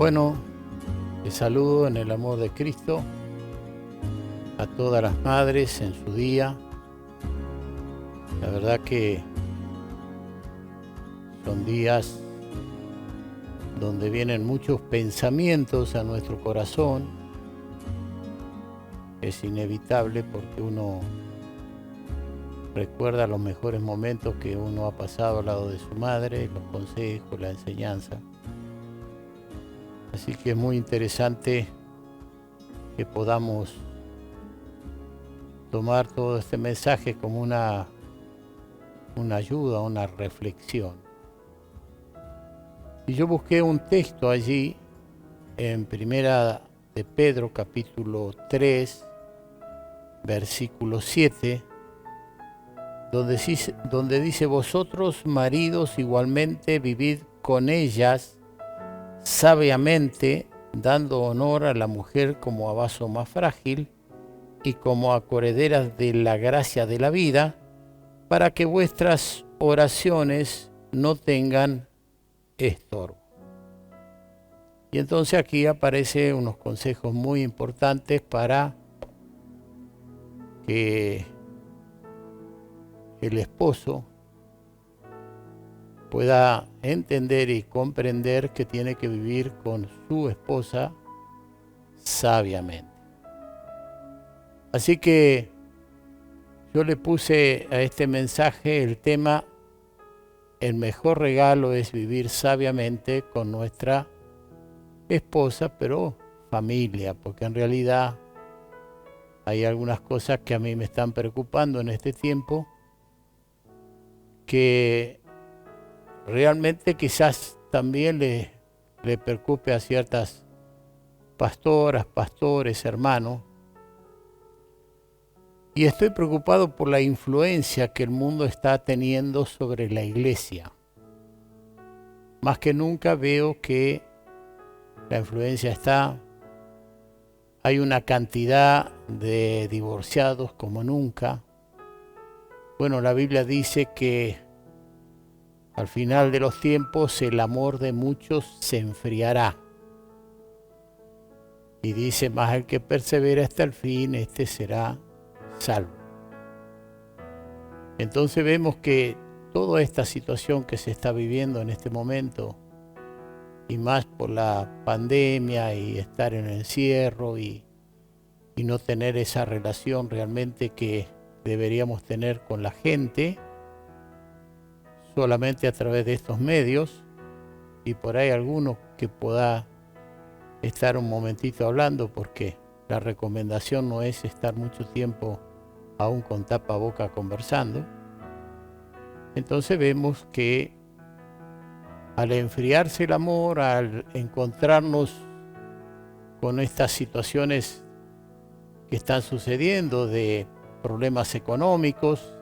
Bueno, les saludo en el amor de Cristo a todas las madres en su día. La verdad que son días donde vienen muchos pensamientos a nuestro corazón. Es inevitable porque uno recuerda los mejores momentos que uno ha pasado al lado de su madre, los consejos, la enseñanza. Así que es muy interesante que podamos tomar todo este mensaje como una ayuda, una reflexión. Y yo busqué un texto allí en Primera de Pedro, capítulo 3, versículo 7, donde dice: vosotros, maridos, igualmente vivid con ellas sabiamente, dando honor a la mujer como a vaso más frágil y como a coherederas de la gracia de la vida, para que vuestras oraciones no tengan estorbo. Y entonces aquí aparecen unos consejos muy importantes para que el esposo pueda entender y comprender que tiene que vivir con su esposa sabiamente. Así que yo le puse a este mensaje el tema: el mejor regalo es vivir sabiamente con nuestra esposa, pero familia, porque en realidad hay algunas cosas que a mí me están preocupando en este tiempo, que realmente quizás también le preocupe a ciertas pastoras, pastores, hermanos. Y estoy preocupado por la influencia que el mundo está teniendo sobre la iglesia. Más que nunca veo que la influencia está. Hay una cantidad de divorciados como nunca. Bueno, la Biblia dice que al final de los tiempos el amor de muchos se enfriará. Y dice: mas el que persevera hasta el fin, este será salvo. Entonces vemos que toda esta situación que se está viviendo en este momento, y más por la pandemia y estar en el encierro y no tener esa relación realmente que deberíamos tener con la gente, solamente a través de estos medios, y por ahí alguno que pueda estar un momentito hablando, porque la recomendación no es estar mucho tiempo aún con tapaboca conversando. Entonces vemos que al enfriarse el amor, al encontrarnos con estas situaciones que están sucediendo de problemas económicos,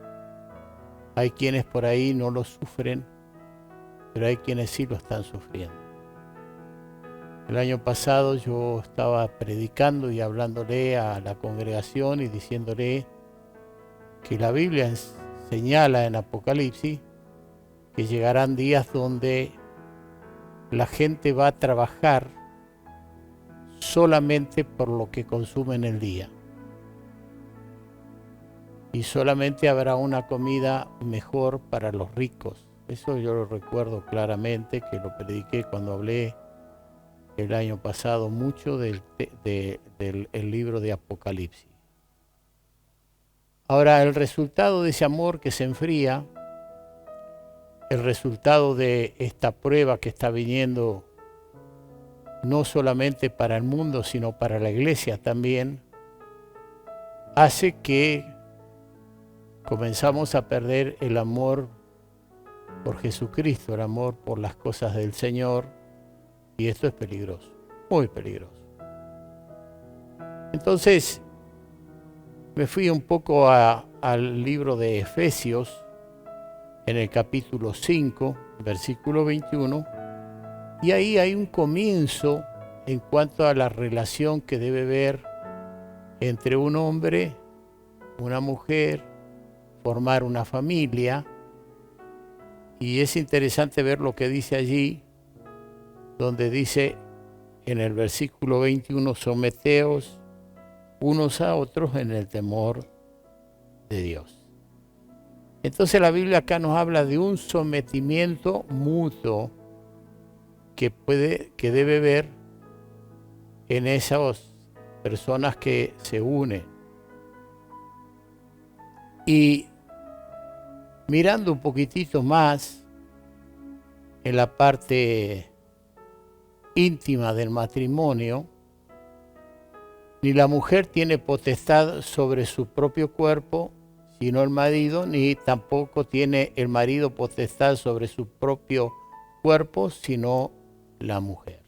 hay quienes por ahí no lo sufren, pero hay quienes sí lo están sufriendo. El año pasado yo estaba predicando y hablándole a la congregación y diciéndole que la Biblia señala en Apocalipsis que llegarán días donde la gente va a trabajar solamente por lo que consume en el día. Y solamente habrá una comida mejor para los ricos. Eso yo lo recuerdo claramente, que lo prediqué cuando hablé el año pasado mucho del libro de Apocalipsis. Ahora, el resultado de ese amor que se enfría, el resultado de esta prueba que está viniendo no solamente para el mundo, sino para la iglesia también, hace que comenzamos a perder el amor por Jesucristo, el amor por las cosas del Señor, y esto es peligroso, muy peligroso. Entonces, me fui un poco al libro de Efesios, en el capítulo 5, versículo 21, y ahí hay un comienzo en cuanto a la relación que debe haber entre un hombre, una mujer, formar una familia. Y es interesante ver lo que dice allí, donde dice: en el versículo 21, someteos unos a otros en el temor de Dios. Entonces la Biblia acá nos habla de un sometimiento mutuo que debe haber en esas personas que se unen. Y mirando un poquitito más en la parte íntima del matrimonio, ni la mujer tiene potestad sobre su propio cuerpo, sino el marido, ni tampoco tiene el marido potestad sobre su propio cuerpo, sino la mujer.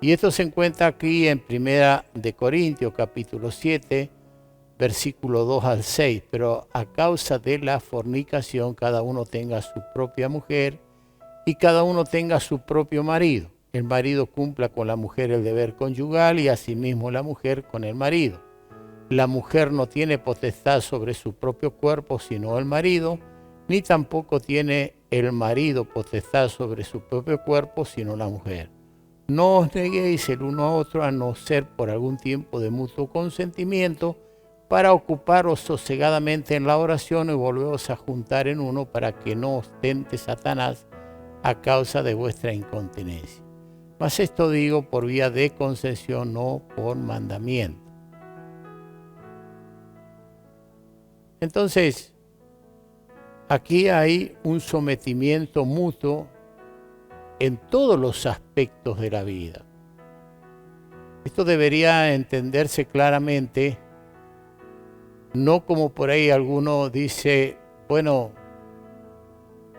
Y esto se encuentra aquí en 1 de Corintios, capítulo 7, versículo 2 al 6. Pero a causa de la fornicación, cada uno tenga su propia mujer y cada uno tenga su propio marido. El marido cumpla con la mujer el deber conyugal y asimismo la mujer con el marido. La mujer no tiene potestad sobre su propio cuerpo sino el marido, ni tampoco tiene el marido potestad sobre su propio cuerpo sino la mujer. No os neguéis el uno a otro, a no ser por algún tiempo de mutuo consentimiento, para ocuparos sosegadamente en la oración y volveros a juntar en uno, para que no os tente Satanás a causa de vuestra incontinencia. Mas esto digo por vía de concesión, no por mandamiento. Entonces, aquí hay un sometimiento mutuo en todos los aspectos de la vida. Esto debería entenderse claramente, no como por ahí alguno dice, bueno,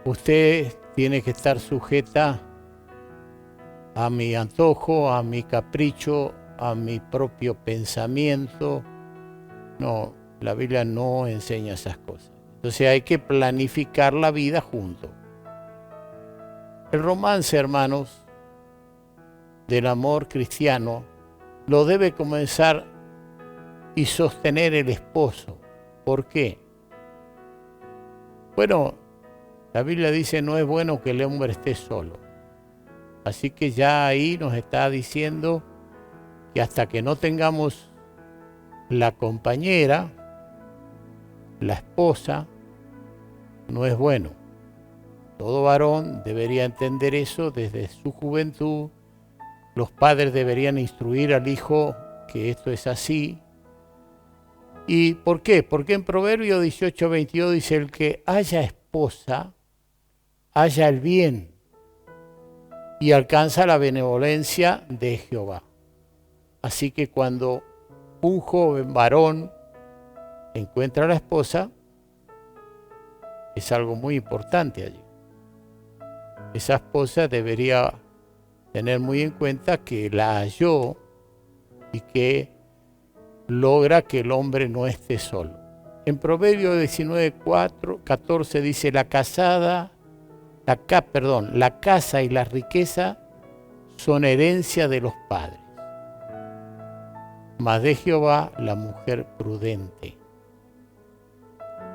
usted tiene que estar sujeta a mi antojo, a mi capricho, a mi propio pensamiento. No, la Biblia no enseña esas cosas. Entonces hay que planificar la vida juntos. El romance, hermanos, del amor cristiano lo debe comenzar y sostener el esposo. ¿Por qué? Bueno, la Biblia dice no es bueno que el hombre esté solo. Así que ya ahí nos está diciendo que hasta que no tengamos la compañera, la esposa, no es bueno. Todo varón debería entender eso desde su juventud. Los padres deberían instruir al hijo que esto es así. ¿Y por qué? Porque en Proverbios 18:22 dice, el que haya esposa, haya el bien y alcanza la benevolencia de Jehová. Así que cuando un joven varón encuentra a la esposa, es algo muy importante allí. Esa esposa debería tener muy en cuenta que la halló y que logra que el hombre no esté solo. En Proverbios 19:14 dice, la casa y la riqueza son herencia de los padres, mas de Jehová la mujer prudente.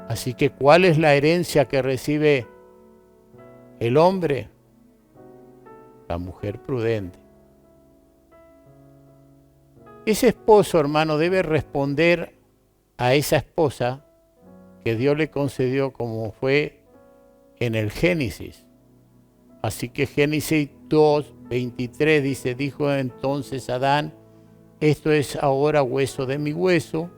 Así que, ¿cuál es la herencia que recibe el hombre? La mujer prudente. Ese esposo, hermano, debe responder a esa esposa que Dios le concedió, como fue en el Génesis. Así que Génesis 2:23 dice, dijo entonces Adán, esto es ahora hueso de mi hueso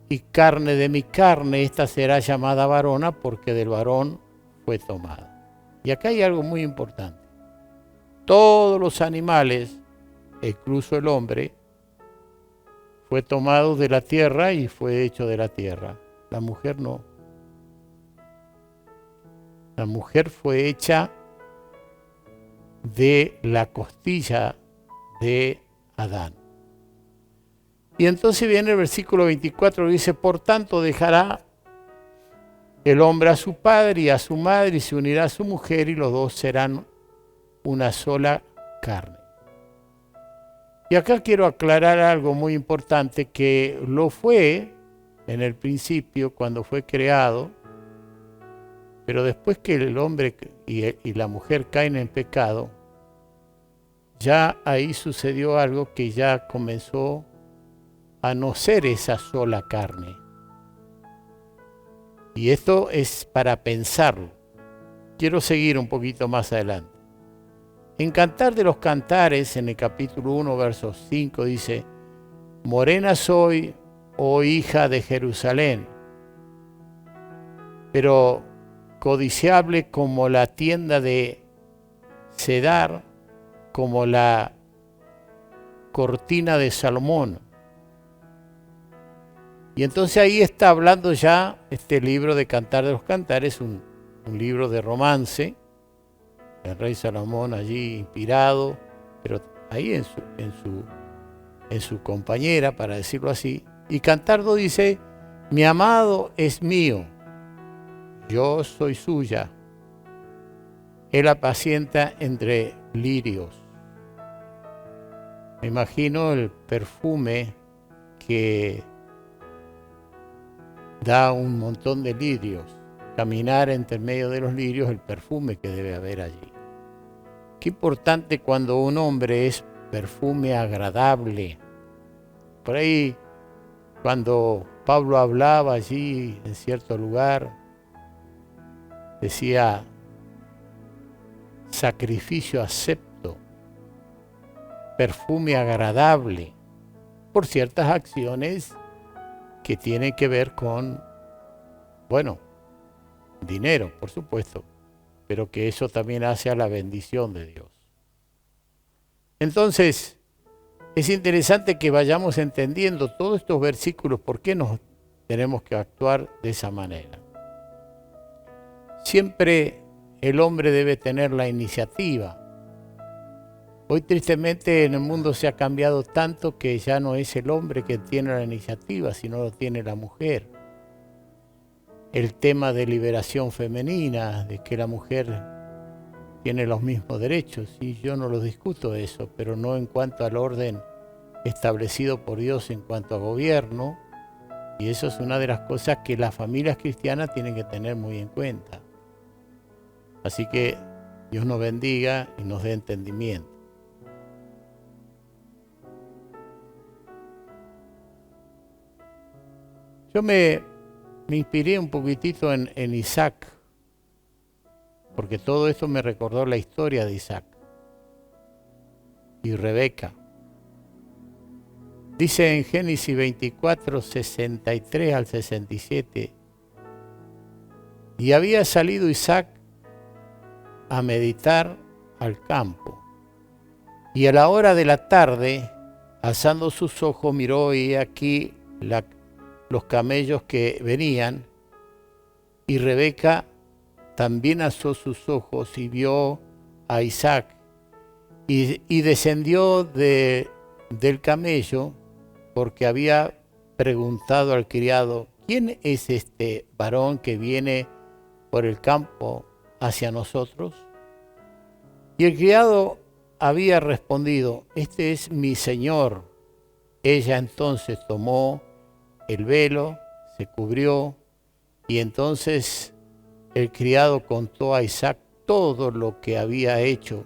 y carne de mi carne, esta será llamada varona porque del varón fue tomada. Y acá hay algo muy importante. Todos los animales, incluso el hombre, fue tomado de la tierra y fue hecho de la tierra. La mujer no. La mujer fue hecha de la costilla de Adán. Y entonces viene el versículo 24 y dice, por tanto dejará el hombre a su padre y a su madre y se unirá a su mujer y los dos serán una sola carne. Y acá quiero aclarar algo muy importante, que lo fue en el principio cuando fue creado, pero después que el hombre y la mujer caen en pecado, ya ahí sucedió algo que ya comenzó a no ser esa sola carne. Y esto es para pensarlo. Quiero seguir un poquito más adelante. En Cantar de los Cantares, en el capítulo 1, verso 5, dice: morena soy, oh hija de Jerusalén, pero codiciable como la tienda de Cedar, como la cortina de Salomón. Y entonces ahí está hablando ya este libro de Cantar de los Cantares, un libro de romance, el rey Salomón allí inspirado, pero ahí en su compañera, para decirlo así. Y Cantardo dice: mi amado es mío, yo soy suya, él apacienta entre lirios. Me imagino el perfume que da un montón de lirios, caminar entre medio de los lirios, el perfume que debe haber allí. Qué importante cuando un hombre es perfume agradable. Por ahí, cuando Pablo hablaba allí en cierto lugar, decía: sacrificio acepto, perfume agradable, por ciertas acciones que tienen que ver con, bueno, dinero, por supuesto, pero que eso también hace a la bendición de Dios. Entonces, es interesante que vayamos entendiendo todos estos versículos, por qué nos tenemos que actuar de esa manera. Siempre el hombre debe tener la iniciativa. Hoy tristemente en el mundo se ha cambiado tanto que ya no es el hombre que tiene la iniciativa, sino lo tiene la mujer. El tema de liberación femenina, de que la mujer tiene los mismos derechos, y yo no lo discuto eso, pero no en cuanto al orden establecido por Dios en cuanto a gobierno, y eso es una de las cosas que las familias cristianas tienen que tener muy en cuenta. Así que Dios nos bendiga y nos dé entendimiento. Yo me inspiré un poquitito en Isaac, porque todo esto me recordó la historia de Isaac y Rebeca. Dice en Génesis 24, 63 al 67, y había salido Isaac a meditar al campo, y a la hora de la tarde, alzando sus ojos, miró y aquí los camellos que venían, y Rebeca también alzó sus ojos y vio a Isaac, y descendió del camello, porque había preguntado al criado: ¿quién es este varón que viene por el campo hacia nosotros? Y el criado había respondido: este es mi señor. Ella entonces tomó el velo, se cubrió, y entonces el criado contó a Isaac todo lo que había hecho.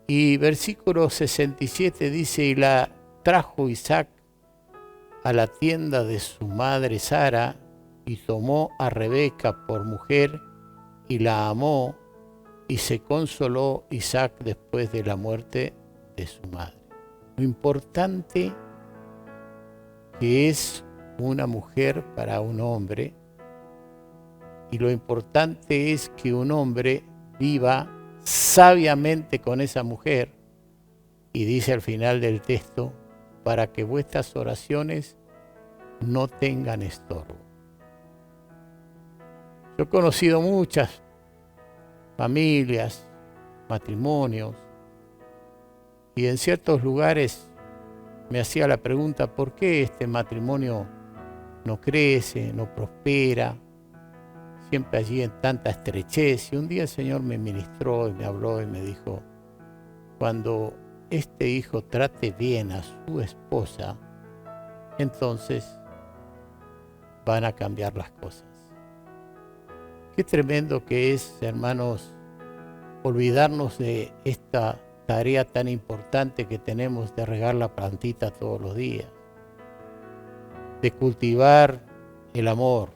Y versículo 67 dice: y la trajo Isaac a la tienda de su madre Sara, y tomó a Rebeca por mujer, y la amó, y se consoló Isaac después de la muerte de su madre. Lo importante que es una mujer para un hombre, y lo importante es que un hombre viva sabiamente con esa mujer, y dice al final del texto: para que vuestras oraciones no tengan estorbo. Yo he conocido muchas familias, matrimonios, y en ciertos lugares me hacía la pregunta: ¿por qué este matrimonio no crece, no prospera? Siempre allí en tanta estrechez. Y un día el Señor me ministró y me habló y me dijo: cuando este hijo trate bien a su esposa, entonces van a cambiar las cosas. Qué tremendo que es, hermanos, olvidarnos de esta tarea tan importante que tenemos de regar la plantita todos los días, de cultivar el amor.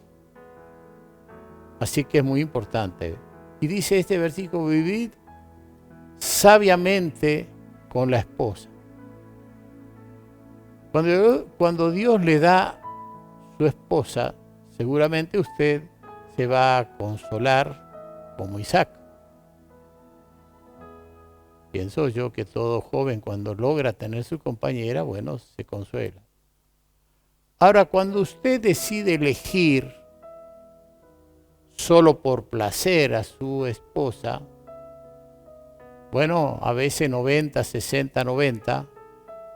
Así que es muy importante. Y dice este versículo, vivid sabiamente con la esposa. Cuando Dios le da su esposa, seguramente usted se va a consolar como Isaac. Pienso yo que todo joven cuando logra tener su compañera, bueno, se consuela. Ahora, cuando usted decide elegir solo por placer a su esposa, bueno, a veces 90, 60, 90,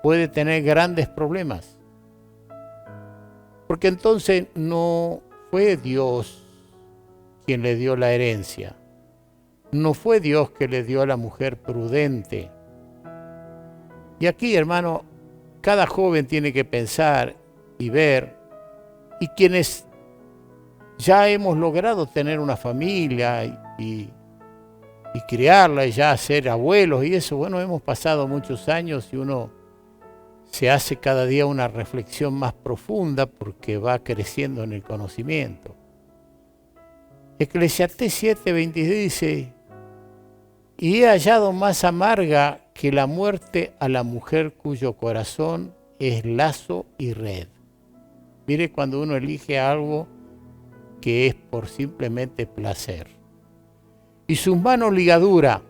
puede tener grandes problemas. Porque entonces no fue Dios quien le dio la herencia. No fue Dios que le dio a la mujer prudente. Y aquí, hermano, cada joven tiene que pensar y ver, y quienes ya hemos logrado tener una familia y criarla y ya ser abuelos y eso, bueno, hemos pasado muchos años y uno se hace cada día una reflexión más profunda porque va creciendo en el conocimiento. Eclesiastés 7:26 dice, y he hallado más amarga que la muerte a la mujer cuyo corazón es lazo y red. Mire cuando uno elige algo que es por simplemente placer. Y sus manos ligadura.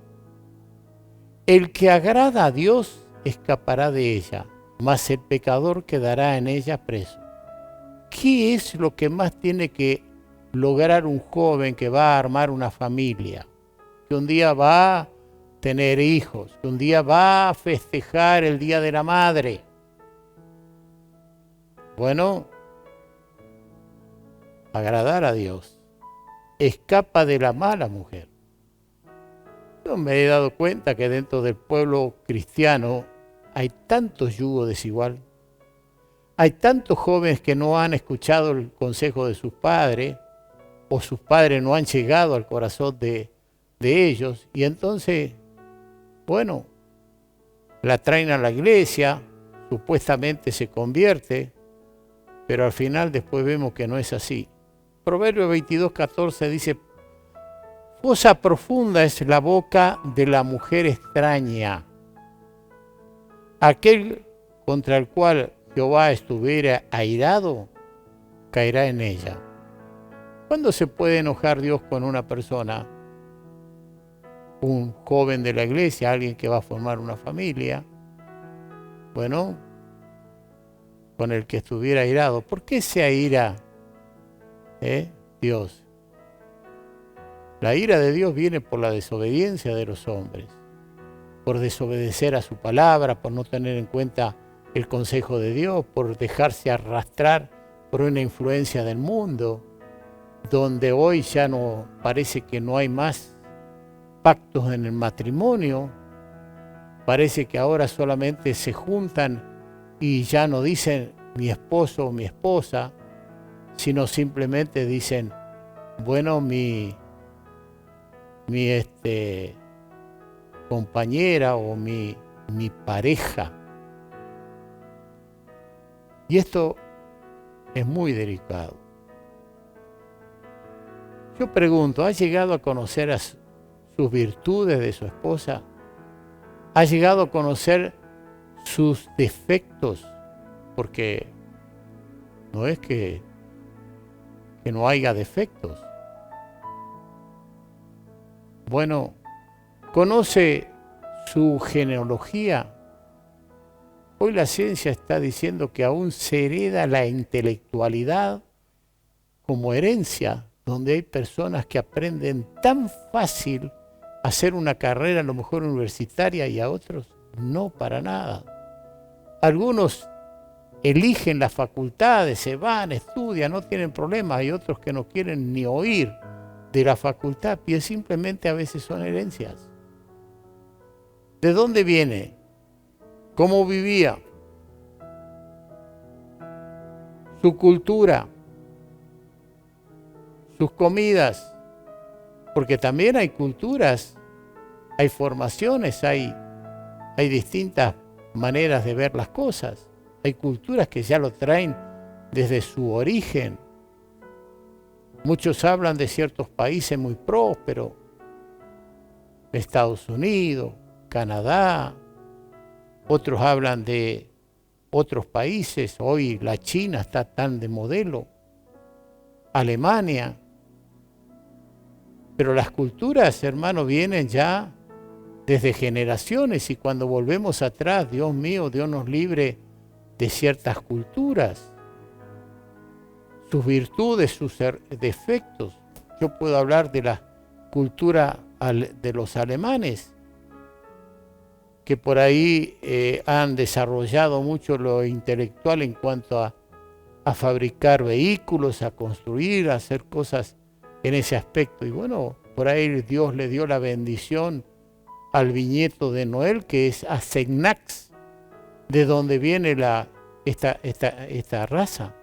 El que agrada a Dios escapará de ella, mas el pecador quedará en ella preso. ¿Qué es lo que más tiene que lograr un joven que va a armar una familia? Que un día va a tener hijos, que un día va a festejar el Día de la Madre. Bueno, agradar a Dios. Escapa de la mala mujer. Yo me he dado cuenta que dentro del pueblo cristiano hay tantos yugos desigual. Hay tantos jóvenes que no han escuchado el consejo de sus padres, o sus padres no han llegado al corazón de ellos, y entonces, bueno, la traen a la iglesia, supuestamente se convierte, pero al final después vemos que no es así. Proverbio 22:14 dice, fosa profunda es la boca de la mujer extraña. Aquel contra el cual Jehová estuviera airado, caerá en ella. ¿Cuándo se puede enojar Dios con una persona? Un joven de la iglesia, alguien que va a formar una familia. Bueno, con el que estuviera airado. ¿Por qué se aira Dios? La ira de Dios viene por la desobediencia de los hombres, por desobedecer a su palabra, por no tener en cuenta el consejo de Dios, por dejarse arrastrar por una influencia del mundo, donde hoy ya no parece que no hay más pactos en el matrimonio, parece que ahora solamente se juntan y ya no dicen mi esposo o mi esposa, sino simplemente dicen, bueno, mi compañera o mi pareja. Y esto es muy delicado. Yo pregunto, ¿ha llegado a conocer sus virtudes de su esposa? ¿Ha llegado a conocer sus defectos? Porque no es que no haya defectos. Bueno, ¿conoce su genealogía? Hoy la ciencia está diciendo que aún se hereda la intelectualidad como herencia, donde hay personas que aprenden tan fácil a hacer una carrera a lo mejor universitaria y a otros no para nada. Algunos eligen las facultades, se van, estudian, no tienen problemas. Hay otros que no quieren ni oír de la facultad, y simplemente a veces son herencias. ¿De dónde viene? ¿Cómo vivía? Su cultura, sus comidas, porque también hay culturas, hay formaciones, hay hay distintas maneras de ver las cosas. Hay culturas que ya lo traen desde su origen. Muchos hablan de ciertos países muy prósperos, Estados Unidos, Canadá. Otros hablan de otros países. Hoy la China está tan de modelo, Alemania. Pero las culturas, hermano, vienen ya desde generaciones, y cuando volvemos atrás, Dios mío, Dios nos libre de ciertas culturas, sus virtudes, sus defectos. Yo puedo hablar de la cultura de los alemanes, que por ahí han desarrollado mucho lo intelectual en cuanto a fabricar vehículos, a construir, a hacer cosas en ese aspecto. Y bueno, por ahí Dios le dio la bendición al viñedo de Noel, que es Asignax, de donde viene esta raza.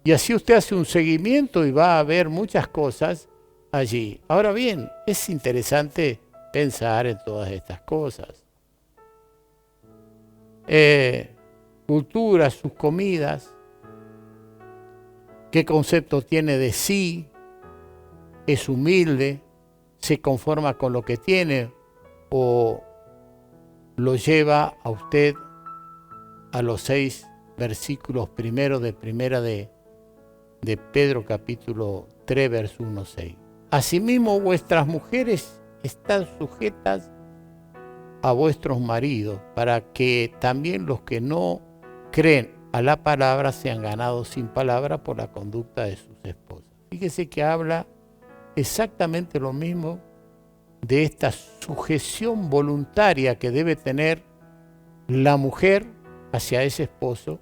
Y así usted hace un seguimiento y va a ver muchas cosas allí. Ahora bien, es interesante pensar en todas estas cosas. Cultura, sus comidas, qué concepto tiene de sí, es humilde, se conforma con lo que tiene o lo lleva a usted a los 6 versículos primeros de primera de Pedro capítulo 3 verso 1-6. Asimismo vuestras mujeres están sujetas a vuestros maridos, para que también los que no creen a la palabra sean ganados sin palabra por la conducta de sus esposas. Fíjese que habla exactamente lo mismo de esta sujeción voluntaria que debe tener la mujer hacia ese esposo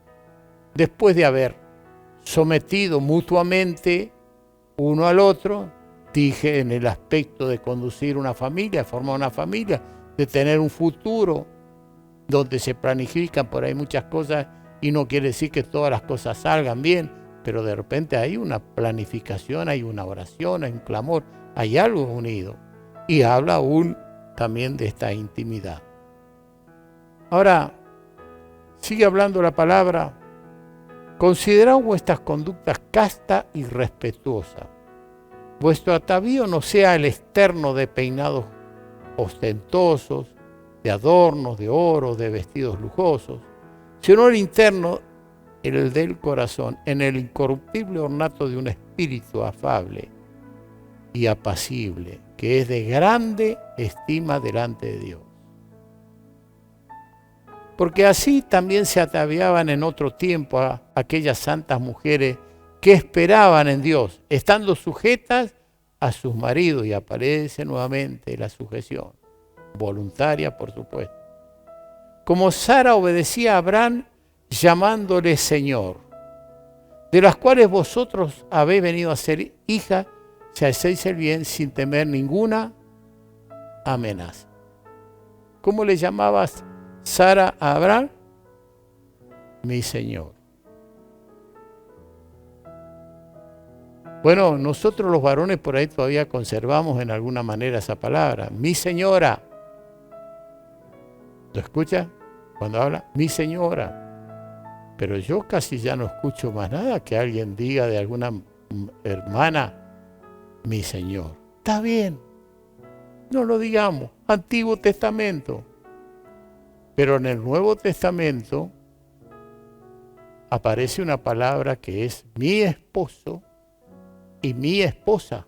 después de haber sometido mutuamente uno al otro. Dije en el aspecto de conducir una familia, formar una familia, de tener un futuro donde se planifican por ahí muchas cosas, y no quiere decir que todas las cosas salgan bien, pero de repente hay una planificación, hay una oración, hay un clamor, hay algo unido. Y habla aún también de esta intimidad. Ahora, sigue hablando la palabra: consideraos vuestras conductas castas y respetuosas. Vuestro atavío no sea el externo de peinados ostentosos, de adornos, de oro, de vestidos lujosos, sino el interno, el del corazón, en el incorruptible ornato de un espíritu afable y apacible, que es de grande estima delante de Dios. Porque así también se ataviaban en otro tiempo a aquellas santas mujeres que esperaban en Dios, estando sujetas a sus maridos, y aparece nuevamente la sujeción, voluntaria por supuesto. Como Sara obedecía a Abraham llamándole Señor, de las cuales vosotros habéis venido a ser hijas, si hacéis el bien sin temer ninguna amenaza. ¿Cómo le llamabas Sara a Abraham? Mi Señor. Bueno, nosotros los varones por ahí todavía conservamos en alguna manera esa palabra, mi señora. ¿Lo escucha? Cuando habla, mi señora. Pero yo casi ya no escucho más nada que alguien diga de alguna hermana, mi señor. Está bien, no lo digamos, Antiguo Testamento. Pero en el Nuevo Testamento aparece una palabra que es mi esposo y mi esposa.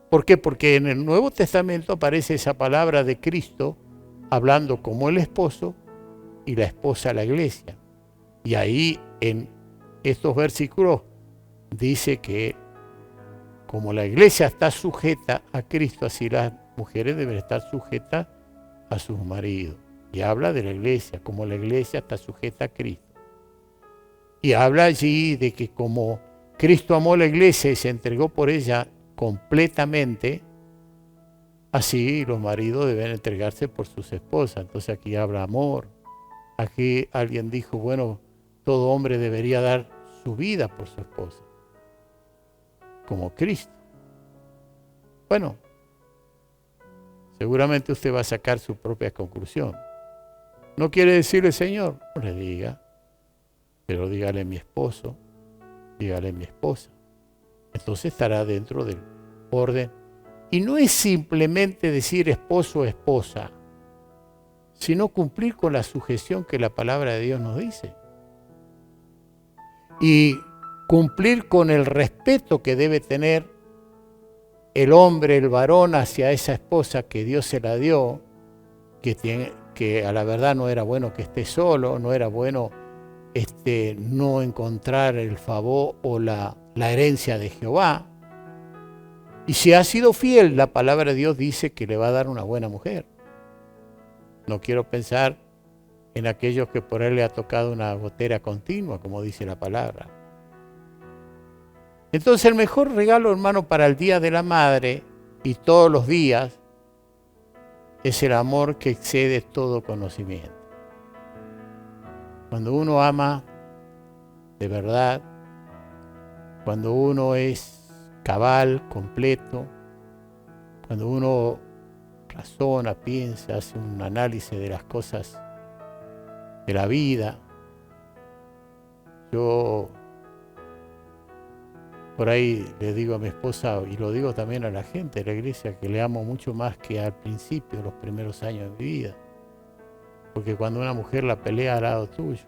¿Por qué? Porque en el Nuevo Testamento aparece esa palabra de Cristo hablando como el esposo y la esposa la iglesia. Y ahí en estos versículos dice que como la iglesia está sujeta a Cristo, así las mujeres deben estar sujetas a sus maridos. Y habla de la iglesia, como la iglesia está sujeta a Cristo. Y habla allí de que como Cristo amó a la iglesia y se entregó por ella completamente, así los maridos deben entregarse por sus esposas. Entonces aquí habla amor. Aquí alguien dijo, bueno, todo hombre debería dar su vida por su esposa, como Cristo. Bueno, Seguramente usted va a sacar su propia conclusión. ¿No quiere decirle, Señor? No le diga, pero dígale a mi esposo, dígale a mi esposa. Entonces estará dentro del orden. Y no es simplemente decir esposo o esposa, sino cumplir con la sujeción que la palabra de Dios nos dice. Y cumplir con el respeto que debe tener el hombre, el varón, hacia esa esposa que Dios se la dio, que a la verdad no era bueno que esté solo, no era bueno no encontrar el favor o la herencia de Jehová. Y si ha sido fiel, la palabra de Dios dice que le va a dar una buena mujer. No quiero pensar en aquellos que por él le ha tocado una gotera continua, como dice la palabra. Entonces el mejor regalo, hermano, para el Día de la Madre y todos los días es el amor que excede todo conocimiento. Cuando uno ama de verdad, cuando uno es cabal, completo, cuando uno razona, piensa, hace un análisis de las cosas de la vida. Yo por ahí le digo a mi esposa, y lo digo también a la gente de la iglesia, que le amo mucho más que al principio, los primeros años de mi vida. Porque cuando una mujer la pelea al lado tuyo,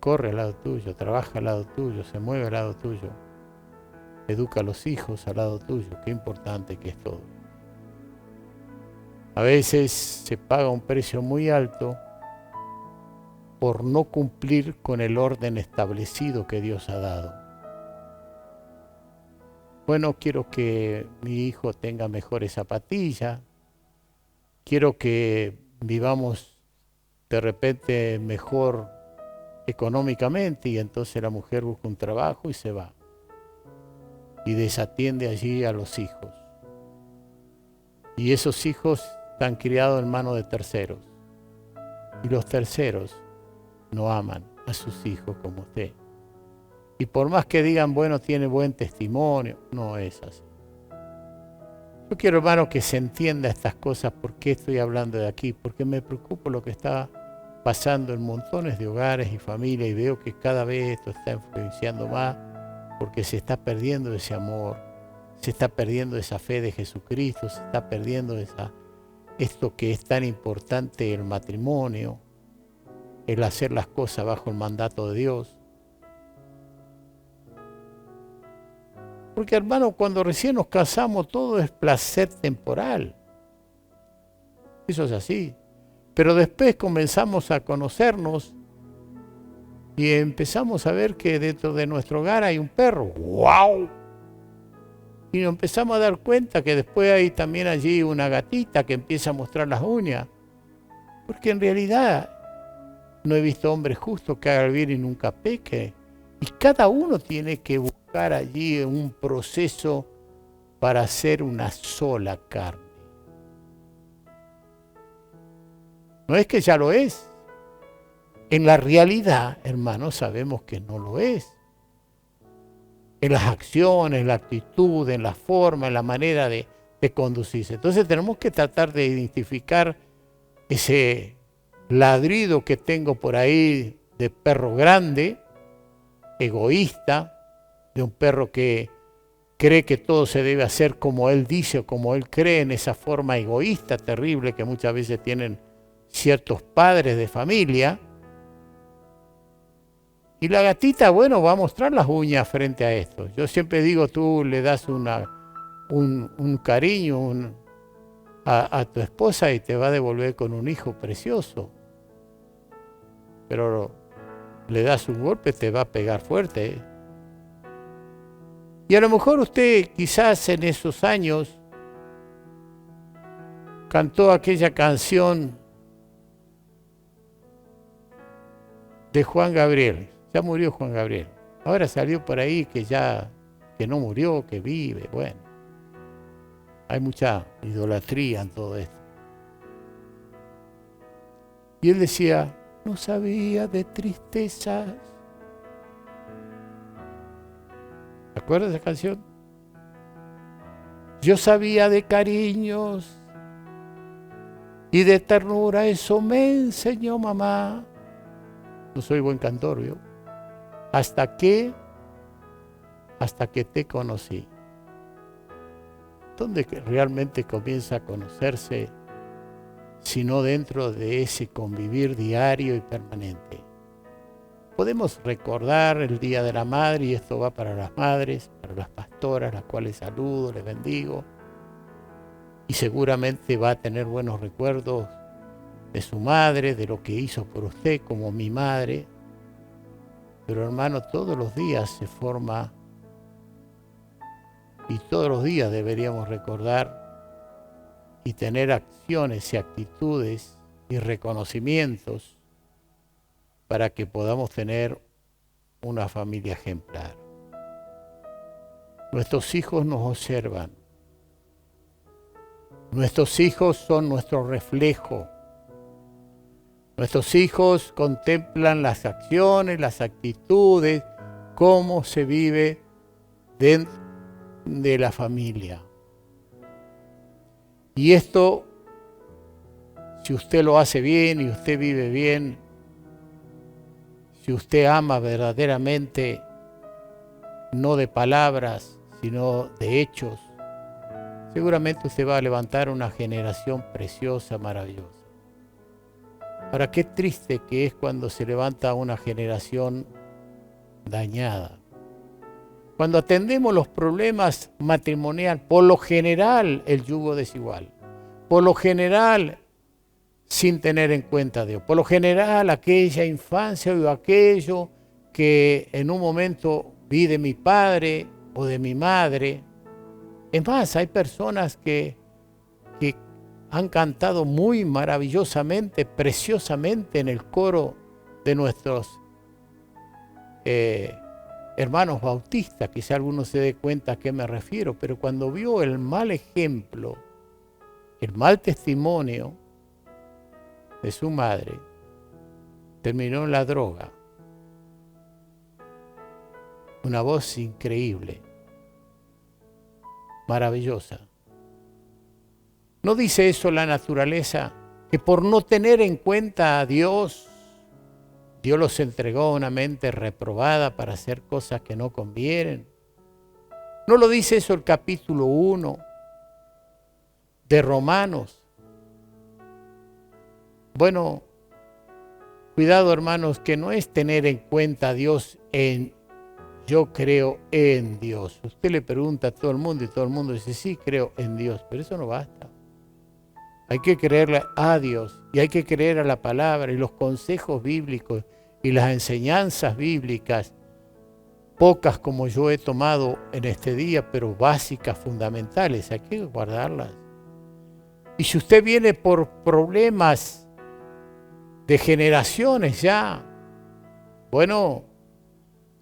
corre al lado tuyo, trabaja al lado tuyo, se mueve al lado tuyo, educa a los hijos al lado tuyo, qué importante que es todo. A veces se paga un precio muy alto por no cumplir con el orden establecido que Dios ha dado. Bueno, quiero que mi hijo tenga mejores zapatillas, quiero que vivamos de repente mejor económicamente, y entonces la mujer busca un trabajo y se va. Y desatiende allí a los hijos. Y esos hijos están criados en manos de terceros. Y los terceros no aman a sus hijos como usted. Y por más que digan, bueno, tiene buen testimonio, no es así. Yo quiero, hermano, que se entienda estas cosas. ¿Por qué estoy hablando de aquí? Porque me preocupa lo que está pasando en montones de hogares y familias, y veo que cada vez esto está influenciando más, porque se está perdiendo ese amor, se está perdiendo esa fe de Jesucristo, se está perdiendo esto que es tan importante, el matrimonio, el hacer las cosas bajo el mandato de Dios. Porque, hermano, cuando recién nos casamos todo es placer temporal. Eso es así. Pero después comenzamos a conocernos y empezamos a ver que dentro de nuestro hogar hay un perro. ¡Wow! Y nos empezamos a dar cuenta que después hay también allí una gatita que empieza a mostrar las uñas. Porque en realidad no he visto hombre justo que haga el bien y nunca peque. Y cada uno tiene que buscar allí un proceso para hacer una sola carne. No es que ya lo es. En la realidad, hermanos, sabemos que no lo es. En las acciones, en la actitud, en la forma, en la manera de conducirse. Entonces tenemos que tratar de identificar ese ladrido que tengo por ahí de perro grande, egoísta, de un perro que cree que todo se debe hacer como él dice o como él cree, en esa forma egoísta terrible que muchas veces tienen ciertos padres de familia. Y la gatita, bueno, va a mostrar las uñas frente a esto. Yo siempre digo, tú le das un cariño a tu esposa y te va a devolver con un hijo precioso. Pero le das un golpe, te va a pegar fuerte. Y a lo mejor usted quizás en esos años cantó aquella canción de Juan Gabriel. Ya murió Juan Gabriel. Ahora salió por ahí que no murió, que vive. Bueno, hay mucha idolatría en todo esto. Y él decía, no sabía de tristezas. ¿Te acuerdas de esa canción? Yo sabía de cariños Y de ternura eso me enseñó mamá. No soy buen cantor, ¿vio? Hasta que te conocí. ¿Dónde realmente comienza a conocerse? Sino dentro de ese convivir diario y permanente. Podemos recordar el Día de la Madre, y esto va para las madres, para las pastoras, las cuales saludo, les bendigo. Y seguramente va a tener buenos recuerdos de su madre, de lo que hizo por usted como mi madre. Pero hermano, todos los días se forma y todos los días deberíamos recordar y tener acciones y actitudes y reconocimientos para que podamos tener una familia ejemplar. Nuestros hijos nos observan. Nuestros hijos son nuestro reflejo. Nuestros hijos contemplan las acciones, las actitudes, cómo se vive dentro de la familia. Y esto, si usted lo hace bien y usted vive bien, si usted ama verdaderamente, no de palabras, sino de hechos, seguramente usted va a levantar una generación preciosa, maravillosa. Ahora, qué triste que es cuando se levanta una generación dañada. Cuando atendemos los problemas matrimoniales, por lo general el yugo desigual, por lo general sin tener en cuenta a Dios, por lo general aquella infancia o aquello que en un momento vi de mi padre o de mi madre. Es más, hay personas que han cantado muy maravillosamente, preciosamente en el coro de nuestros hermanos bautistas. Quizá alguno se dé cuenta a qué me refiero, pero cuando vio el mal ejemplo, el mal testimonio de su madre, terminó en la droga. Una voz increíble, maravillosa. ¿No dice eso la naturaleza? Que por no tener en cuenta a Dios, Dios los entregó a una mente reprobada para hacer cosas que no convienen. ¿No lo dice eso el capítulo 1 de Romanos? Bueno, cuidado hermanos, que no es tener en cuenta a Dios en yo creo en Dios. Usted le pregunta a todo el mundo y todo el mundo dice sí, creo en Dios, pero eso no basta. Hay que creerle a Dios y hay que creer a la palabra y los consejos bíblicos y las enseñanzas bíblicas, pocas como yo he tomado en este día, pero básicas, fundamentales, hay que guardarlas. Y si usted viene por problemas de generaciones ya, bueno,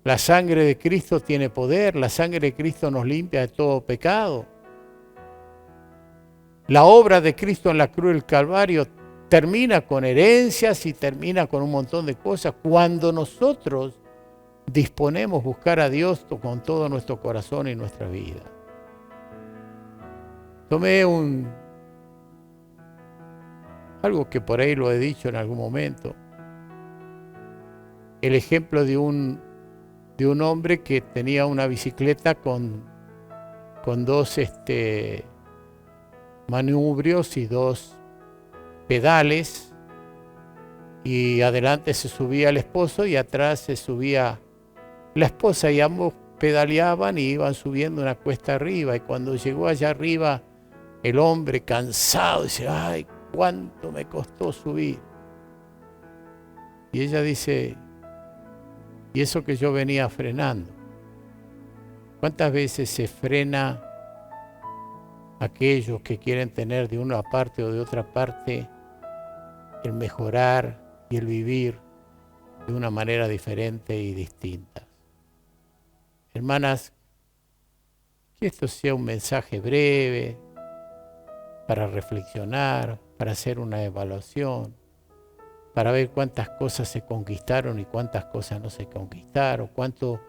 la sangre de Cristo tiene poder, la sangre de Cristo nos limpia de todo pecado. La obra de Cristo en la cruz del Calvario termina con herencias y termina con un montón de cosas cuando nosotros disponemos buscar a Dios con todo nuestro corazón y nuestra vida. Tomé algo que por ahí lo he dicho en algún momento, el ejemplo de un hombre que tenía una bicicleta con dos manubrios y dos pedales, y adelante se subía el esposo y atrás se subía la esposa, y ambos pedaleaban y iban subiendo una cuesta arriba, y cuando llegó allá arriba el hombre cansado dice, ay, cuánto me costó subir. Y ella dice, y eso que yo venía frenando. ¿Cuántas veces se frena aquellos que quieren tener de una parte o de otra parte el mejorar y el vivir de una manera diferente y distinta? Hermanas, que esto sea un mensaje breve para reflexionar, para hacer una evaluación, para ver cuántas cosas se conquistaron y cuántas cosas no se conquistaron, cuánto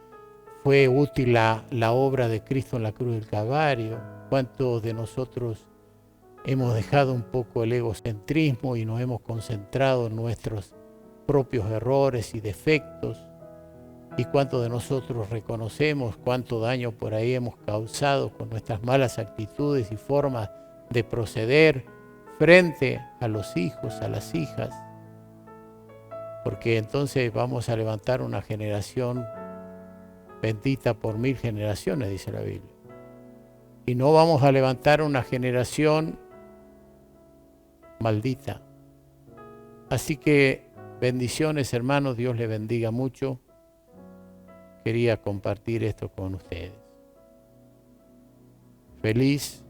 fue útil la obra de Cristo en la cruz del Calvario, cuántos de nosotros hemos dejado un poco el egocentrismo y nos hemos concentrado en nuestros propios errores y defectos. Y cuánto de nosotros reconocemos cuánto daño por ahí hemos causado con nuestras malas actitudes y formas de proceder frente a los hijos, a las hijas. Porque entonces vamos a levantar una generación bendita por 1000 generaciones, dice la Biblia. Y no vamos a levantar una generación maldita. Así que bendiciones, hermanos, Dios les bendiga mucho. Quería compartir esto con ustedes. Feliz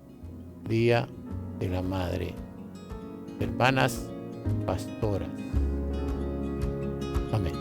Día de la Madre. Hermanas pastoras. Amén.